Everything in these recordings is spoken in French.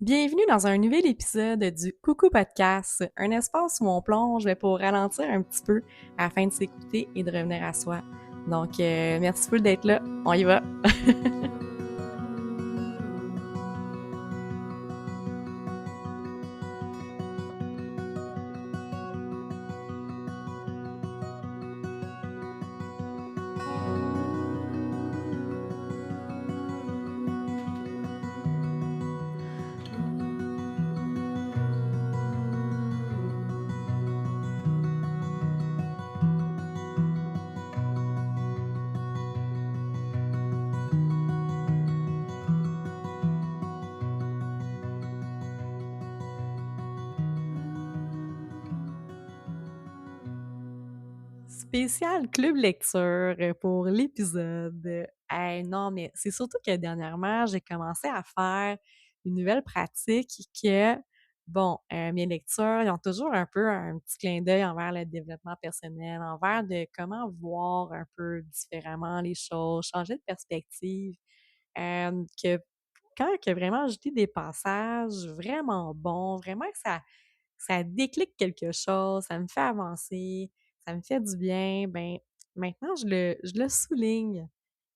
Bienvenue dans un nouvel épisode du Coucou Podcast, un espace où on plonge pour ralentir un petit peu afin de s'écouter et de revenir à soi. Donc, merci beaucoup d'être là. On y va! Spécial club lecture pour l'épisode. Hey, non, mais c'est surtout que dernièrement, j'ai commencé à faire une nouvelle pratique que, bon, mes lectures, ils ont toujours un peu un petit clin d'œil envers le développement personnel, envers de comment voir un peu différemment les choses, changer de perspective. Que quand que vraiment je lis des passages vraiment bons, vraiment que ça déclic quelque chose, ça me fait avancer, ça me fait du bien, ben maintenant je le souligne.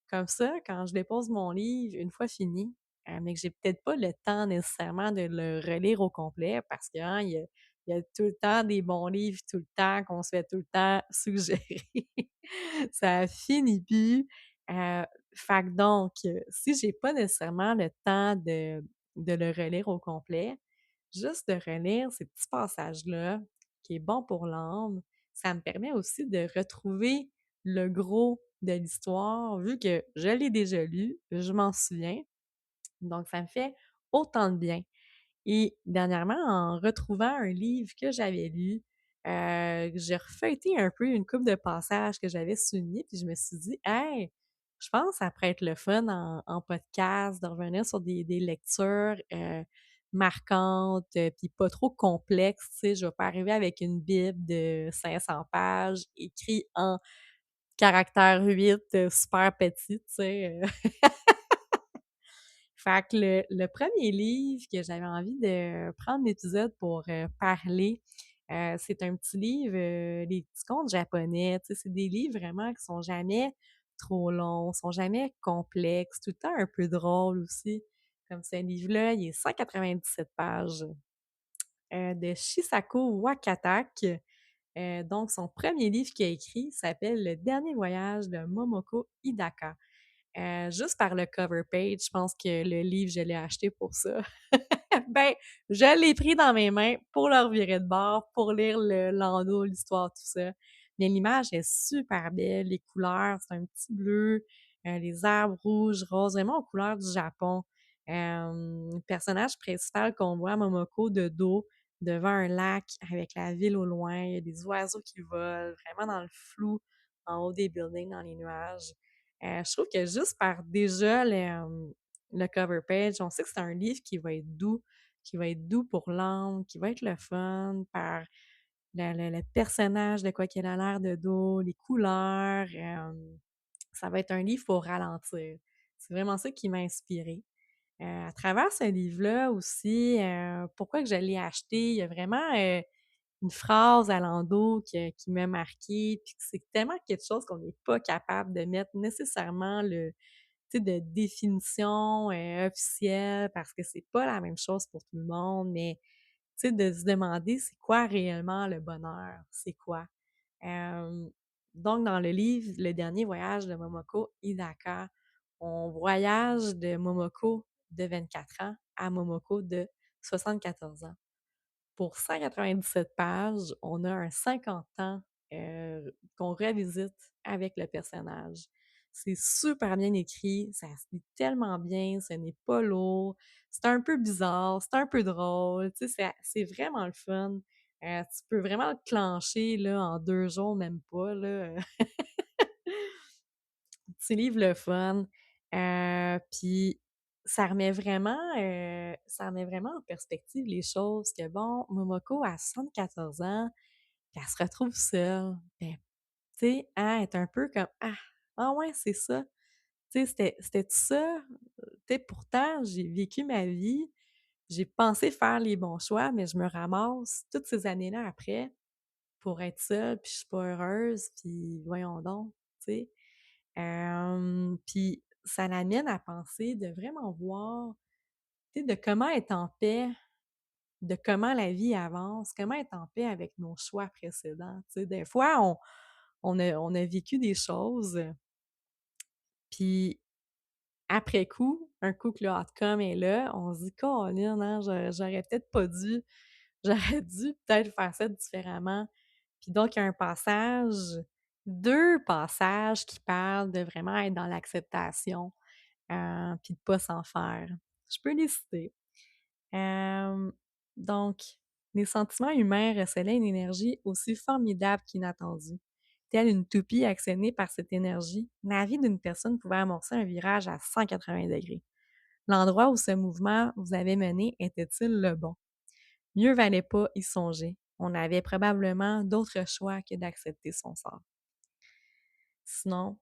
Comme ça, quand je dépose mon livre une fois fini, mais que j'ai peut-être pas le temps nécessairement de le relire au complet parce que, hein, il y a tout le temps des bons livres, tout le temps qu'on se fait tout le temps suggérer. Ça finit plus. Fait que donc, si j'ai pas nécessairement le temps de le relire au complet, juste de relire ces petits passages-là, qui est bon pour l'âme, ça me permet aussi de retrouver le gros de l'histoire, vu que je l'ai déjà lu, je m'en souviens, donc ça me fait autant de bien. Et dernièrement, en retrouvant un livre que j'avais lu, j'ai refeuilleté un peu une couple de passages que j'avais soulignés, puis je me suis dit: «Hey, je pense que ça pourrait être le fun en podcast de revenir sur des lectures, marquantes, puis pas trop complexes», tu sais? Je vais pas arriver avec une bible de 500 pages écrit en caractère 8, super petit, tu sais? Fait que le 1er livre que j'avais envie de prendre l'épisode pour, parler, c'est un petit livre, des petits contes japonais, tu sais? C'est des livres vraiment qui sont jamais trop longs, sont jamais complexes, tout le temps un peu drôles aussi. Comme ce livre-là, il est 197 pages, de Shisaku Wakatak. Donc son premier livre qu'il a écrit s'appelle «Le dernier voyage de Momoko Hidaka». Juste par le cover page, je pense que le livre, je l'ai acheté pour ça. Ben, je l'ai pris dans mes mains pour le revirer de bord, pour lire le landau, l'histoire, tout ça. Mais l'image est super belle, les couleurs, c'est un petit bleu, les arbres rouges, roses, vraiment aux couleurs du Japon. Le personnage principal qu'on voit, Momoko, de dos, devant un lac avec la ville au loin, il y a des oiseaux qui volent, vraiment dans le flou, en haut des buildings, dans les nuages. Je trouve que juste par déjà le cover page, on sait que c'est un livre qui va être doux pour l'âme, qui va être le fun par le personnage, de quoi qu'il a l'air de dos, les couleurs. Ça va être un livre pour ralentir. C'est vraiment ça qui m'a inspirée. À travers ce livre-là aussi, pourquoi que je l'ai acheté, il y a vraiment une phrase à l'endos qui m'a marquée, puis que c'est tellement quelque chose qu'on n'est pas capable de mettre nécessairement tu sais, de définition officielle parce que c'est pas la même chose pour tout le monde, mais tu sais, de se demander c'est quoi réellement le bonheur, c'est quoi? Hem, donc dans le livre «Le dernier voyage de Momoko Hidaka», on voyage de Momoko de 24 ans à Momoko de 74 ans. Pour 197 pages, on a un 50 ans, qu'on revisite avec le personnage. C'est super bien écrit, ça se lit tellement bien, ce n'est pas lourd, c'est un peu bizarre, c'est un peu drôle, tu sais, c'est vraiment le fun. Tu peux vraiment le clencher là, en 2 jours, même pas là, Petit livre le fun, puis ça remet vraiment en perspective les choses que bon, Momoko a 74 ans, puis elle se retrouve seule. Ben, tu sais, hein, elle est un peu comme: «Ah! Ah ouais, c'est ça? Tu sais, c'était ça? Tu sais, pourtant j'ai vécu ma vie, J'ai pensé faire les bons choix, mais je me ramasse toutes ces années-là après pour être seule, puis je suis pas heureuse, puis voyons donc, tu sais? Puis ça l'amène à penser de vraiment voir, tu sais, de comment être en paix, de comment la vie avance, comment être en paix avec nos choix précédents, tu sais? Des fois, on a vécu des choses, puis après coup, un coup que le outcome est là, on se dit: «Colin, hein, j'aurais peut-être pas dû, j'aurais dû peut-être faire ça différemment». Puis donc, il y a un passage, 2 passages qui parlent de vraiment être dans l'acceptation, puis de pas s'en faire. Je peux les citer. Hem, donc, les sentiments humains recèlent une énergie aussi formidable qu'inattendue. Telle une toupie actionnée par cette énergie, la vie d'une personne pouvait amorcer un virage à 180°. L'endroit où ce mouvement vous avait mené était-il le bon? Mieux valait pas y songer. On avait probablement d'autres choix que d'accepter son sort. Sinon,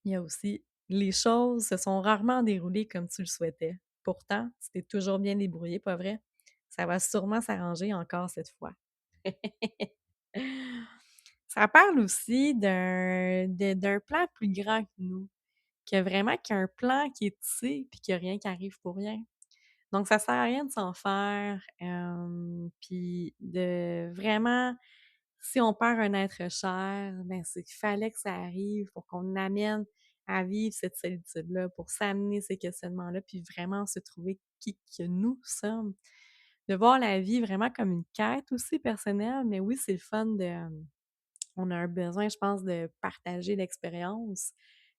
il y a aussi les choses se sont rarement déroulées comme tu le souhaitais. Pourtant, tu t'es toujours bien débrouillé, pas vrai? Ça va sûrement s'arranger encore cette fois. Ça parle aussi d'un plan plus grand que nous, que vraiment qu'il y a un plan qui est tissé puis qu'il y a rien qui arrive pour rien. Donc ça sert à rien de s'en faire, puis de vraiment si on perd un être cher, ben, c'est qu'il fallait que ça arrive pour qu'on amène à vivre cette solitude-là, pour s'amener ces questionnements-là, puis vraiment se trouver qui que nous sommes. De voir la vie vraiment comme une quête aussi personnelle, mais oui, c'est le fun de, on a un besoin, je pense, de partager l'expérience.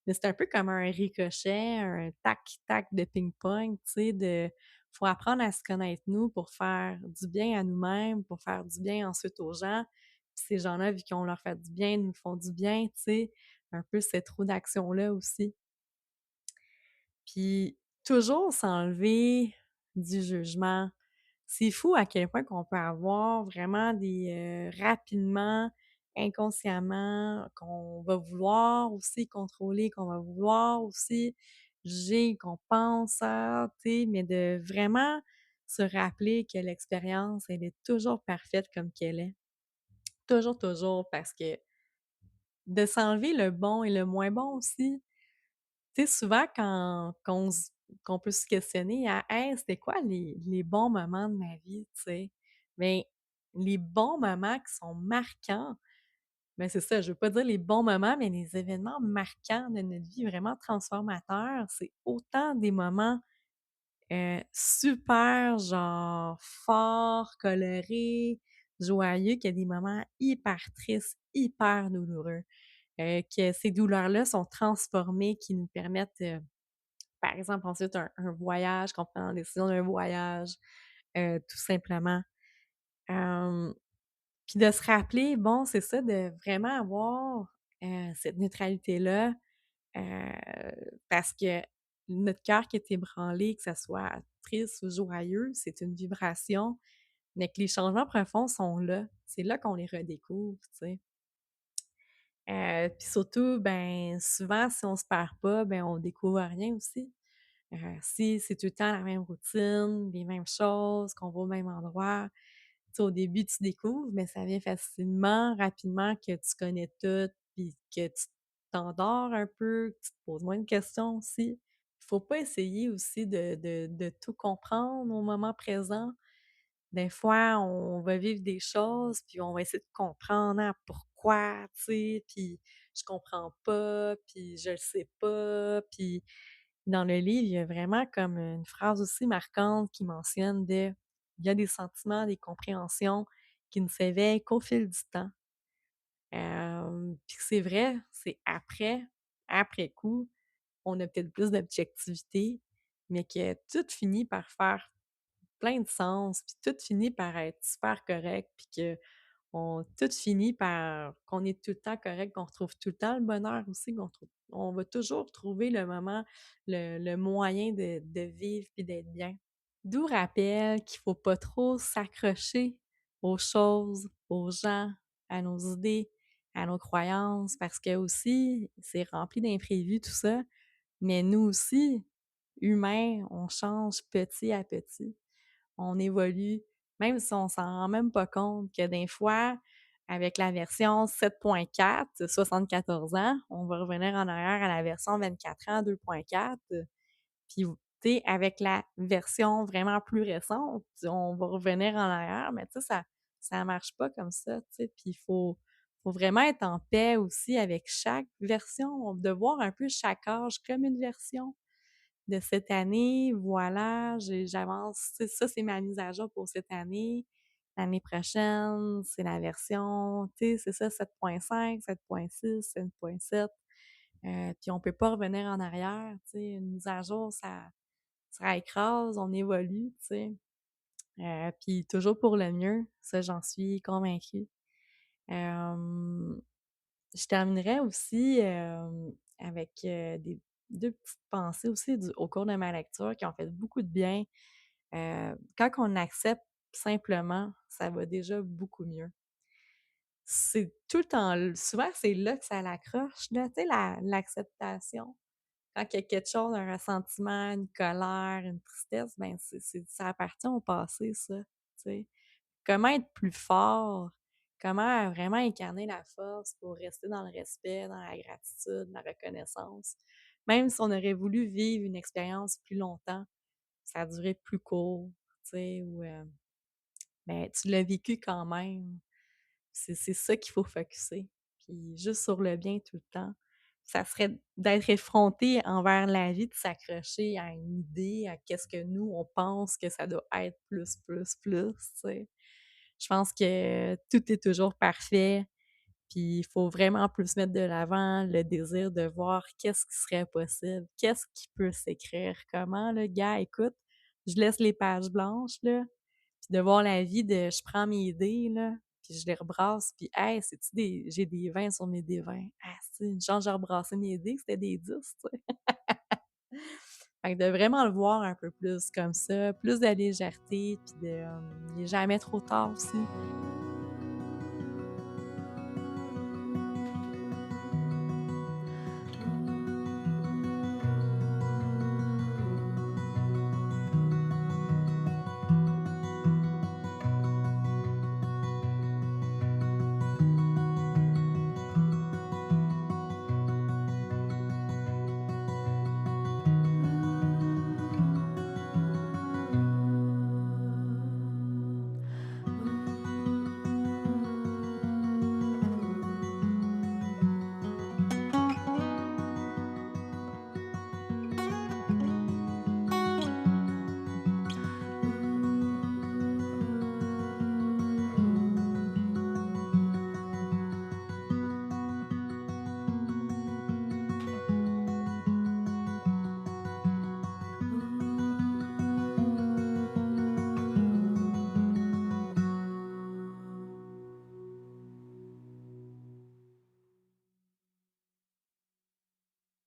Mais c'est un peu comme un ricochet, un tac-tac de ping-pong, tu sais, de faut apprendre à se connaître nous pour faire du bien à nous-mêmes, pour faire du bien ensuite aux gens. Puis ces gens-là, vu qu'on leur fait du bien, nous font du bien, tu sais, un peu cette roue d'action-là aussi. Puis toujours s'enlever du jugement. C'est fou à quel point qu'on peut avoir vraiment des, rapidement, inconsciemment, qu'on va vouloir aussi contrôler, qu'on va vouloir aussi juger, qu'on pense à, tu sais, mais de vraiment se rappeler que l'expérience, elle est toujours parfaite comme qu'elle est. Toujours, toujours, parce que de s'enlever le bon et le moins bon aussi. Tu sais, souvent qu'on peut se questionner à: «Hey, c'était quoi les bons moments de ma vie?» tu sais? Mais les bons moments qui sont marquants, ben, c'est ça, je veux pas dire les bons moments, mais les événements marquants de notre vie, vraiment transformateurs, c'est autant des moments, super genre forts, colorés, joyeux, qu'il y a des moments hyper tristes, hyper douloureux, que ces douleurs-là sont transformées, qui nous permettent, par exemple, ensuite un voyage, qu'on prend la décision d'un voyage, tout simplement. Hem, Puis de se rappeler, bon, c'est ça, de vraiment avoir, cette neutralité-là, heu, parce que notre cœur qui est ébranlé, que ça soit triste ou joyeux, c'est une vibration, mais que les changements profonds sont là. C'est là qu'on les redécouvre, tu sais. Puis surtout, ben, souvent, si on se perd pas, ben, on découvre rien aussi. Si c'est tout le temps la même routine, les mêmes choses, qu'on va au même endroit, tu sais, au début, tu découvres, mais ça vient facilement, rapidement que tu connais tout, puis que tu t'endors un peu, que tu te poses moins de questions aussi. Faut pas essayer aussi de tout comprendre au moment présent. Des fois, on va vivre des choses, puis on va essayer de comprendre, hein, pourquoi, tu sais, puis je comprends pas, puis je le sais pas, puis dans le livre, il y a vraiment comme une phrase aussi marquante qui mentionne de il y a des sentiments, des compréhensions qui ne s'éveillent qu'au fil du temps. Puis c'est vrai, c'est après coup, on a peut-être plus d'objectivité, mais que tout finit par faire plein de sens, puis tout finit par être super correct, puis que on tout finit par qu'on est tout le temps correct, qu'on retrouve tout le temps le bonheur aussi, on va toujours trouver le moment, le moyen de vivre puis d'être bien. D'où rappel qu'il faut pas trop s'accrocher aux choses, aux gens, à nos idées, à nos croyances, parce que aussi, c'est rempli d'imprévus tout ça, mais nous aussi, humains, on change petit à petit. on évolue, même si on s'en rend même pas compte que des fois, avec la version 7.4, 74 ans, on va revenir en arrière à la version 24 ans, 2.4. Puis, tu sais, avec la version vraiment plus récente, on va revenir en arrière, mais tu sais, ça marche pas comme ça, tu sais. Puis il faut vraiment être en paix aussi avec chaque version, de voir un peu chaque âge comme une version de cette année. Voilà, j'avance, tu sais, ça, c'est ma mise à jour pour cette année. L'année prochaine, c'est la version, tu sais, c'est ça, 7.5, 7.6, 7.7. Puis on peut pas revenir en arrière, tu sais. Une mise à jour, ça écrase, on évolue, tu sais. Puis toujours pour le mieux, ça, j'en suis convaincue. Hem, je terminerais aussi, avec, des 2 petites pensées aussi au cours de ma lecture qui ont fait beaucoup de bien. Quand on accepte simplement, ça va déjà beaucoup mieux. C'est tout le temps souvent, c'est là que ça l'accroche, là, tu sais, l'acceptation. Quand il y a quelque chose, un ressentiment, une colère, une tristesse, ben, ça appartient au passé, ça, tu sais. Comment être plus fort? Comment vraiment incarner la force pour rester dans le respect, dans la gratitude, la reconnaissance? Même si on aurait voulu vivre une expérience plus longtemps, ça a duré plus court, tu sais, ou, ben, tu l'as vécu quand même. C'est ça qu'il faut focusser, puis juste sur le bien tout le temps. Ça serait d'être effronté envers la vie, de s'accrocher à une idée, à qu'est-ce que nous, on pense que ça doit être plus, plus, plus, tu sais. Je pense que tout est toujours parfait, puis il faut vraiment plus mettre de l'avant le désir de voir qu'est-ce qui serait possible, qu'est-ce qui peut s'écrire, comment, là, gars, écoute, je laisse les pages blanches, là, puis de voir la vie de je prends mes idées, là, puis je les rebrasse, puis hey, c'est-tu j'ai des 20 sur mes D20. Ah, c'est une chance, j'ai rebrassé mes dés, c'était des 10, tu sais. Fait que de vraiment le voir un peu plus comme ça, plus de légèreté, puis de, il est jamais trop tard aussi.